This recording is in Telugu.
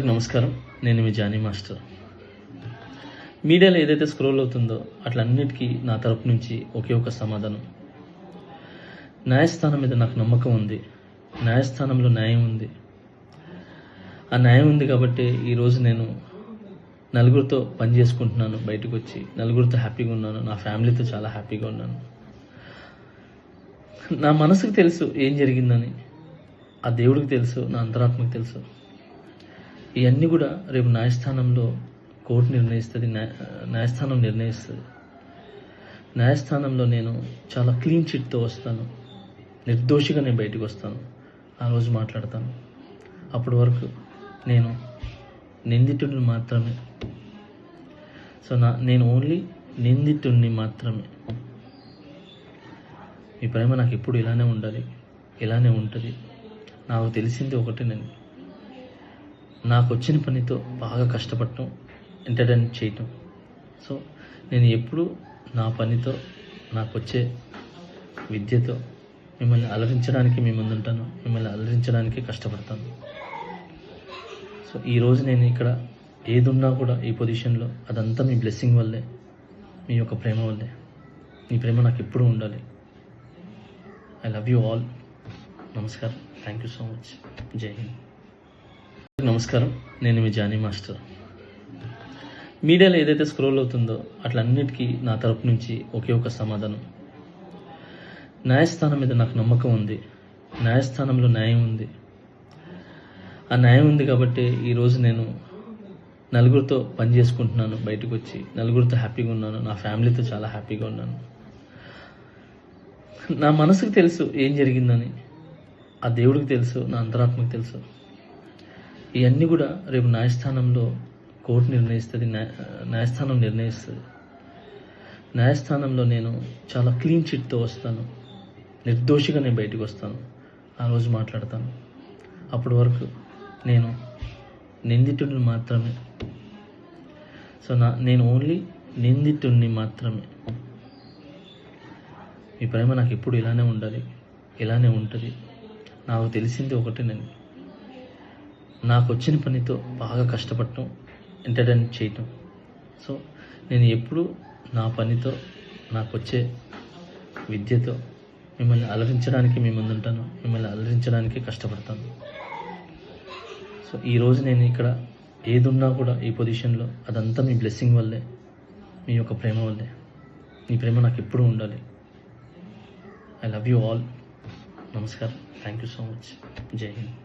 అందరికి నమస్కారం. నేను మీ జానీ మాస్టర్. మీడియాలో ఏదైతే స్క్రోల్ అవుతుందో అట్లన్నిటికీ నా తరపు నుంచి ఒకే ఒక సమాధానం. న్యాయస్థానం మీద నాకు నమ్మకం ఉంది. న్యాయస్థానంలో న్యాయం ఉంది. ఆ న్యాయం ఉంది కాబట్టి ఈరోజు నేను నలుగురితో పని చేసుకుంటున్నాను. బయటకు వచ్చి నలుగురితో హ్యాపీగా ఉన్నాను. నా ఫ్యామిలీతో చాలా హ్యాపీగా ఉన్నాను. నా మనసుకు తెలుసు ఏం జరిగిందని. ఆ దేవుడికి తెలుసు, నా అంతరాత్మకు తెలుసు. ఇవన్నీ కూడా రేపు న్యాయస్థానంలో కోర్టు నిర్ణయిస్తుంది. న్యాయస్థానం నిర్ణయిస్తుంది. న్యాయస్థానంలో నేను చాలా క్లీన్ చిట్తో వస్తాను. నిర్దోషిగా నేను బయటకు వస్తాను. ఆ రోజు మాట్లాడతాను. అప్పటి వరకు నేను నిందితుడిని మాత్రమే. నేను ఓన్లీ నిందితుడిని మాత్రమే. మీ ప్రేమ నాకు ఎప్పుడు ఇలానే ఉండాలి, ఇలానే ఉంటుంది. నాకు తెలిసింది ఒకటేనండి, నాకు వచ్చిన పనితో బాగా కష్టపడటం, ఎంటర్టైన్ చేయటం. నేను ఎప్పుడు నా పనితో, నాకు వచ్చే విద్యతో మిమ్మల్ని అలరించడానికి మీ ముందుంటాను. మిమ్మల్ని అలరించడానికి కష్టపడతాను. ఈరోజు నేను ఇక్కడ ఏదున్నా కూడా ఈ పొజిషన్లో అదంతా మీ బ్లెస్సింగ్ వల్లే, మీ యొక్క ప్రేమ వల్లే. మీ ప్రేమ నాకు ఎప్పుడు ఉండాలి. I love you all. నమస్కారం. Thank you so much. జై హింద్. నమస్కారం. నేను మీ జానీ మాస్టర్. మీడియాలో ఏదైతే స్క్రోల్ అవుతుందో అట్లన్నిటికీ నా తరపు నుంచి ఒకే ఒక సమాధానం. న్యాయస్థానం మీద నాకు నమ్మకం ఉంది. న్యాయస్థానంలో న్యాయం ఉంది. ఆ న్యాయం ఉంది కాబట్టి ఈరోజు నేను నలుగురితో పని చేసుకుంటున్నాను. బయటకు వచ్చి నలుగురితో హ్యాపీగా ఉన్నాను. నా ఫ్యామిలీతో చాలా హ్యాపీగా ఉన్నాను. నా మనసుకు తెలుసు ఏం జరిగిందని. ఆ దేవుడికి తెలుసు, నా అంతరాత్మకు తెలుసు. ఇవన్నీ కూడా రేపు న్యాయస్థానంలో కోర్టు నిర్ణయిస్తుంది. న్యాయస్థానం నిర్ణయిస్తుంది. న్యాయస్థానంలో నేను చాలా క్లీన్ చిట్తో వస్తాను. నిర్దోషిగా నేను బయటకు వస్తాను. ఆ రోజు మాట్లాడతాను. అప్పటి వరకు నేను నిందితుడిని మాత్రమే. నేను ఓన్లీ నిందితుడిని మాత్రమే. మీ ప్రేమ నాకు ఎప్పుడు ఇలానే ఉండాలి, ఇలానే ఉంటుంది. నాకు తెలిసింది ఒకటేనండి, నాకు వచ్చిన పనితో బాగా కష్టపడటం, ఎంటర్టైన్ చేయటం. నేను ఎప్పుడు నా పనితో, నాకు వచ్చే విద్యతో మిమ్మల్ని అలరించడానికి మీ ముందుంటాను. మిమ్మల్ని అలరించడానికి కష్టపడతాను. ఈరోజు నేను ఇక్కడ ఏదున్నా కూడా ఈ పొజిషన్లో అదంతా మీ బ్లెస్సింగ్ వల్లే, మీ యొక్క ప్రేమ వల్లే. మీ ప్రేమ నాకు ఎప్పుడు ఉండాలి. I love you all. నమస్కారం. Thank you so much. జై హింద్.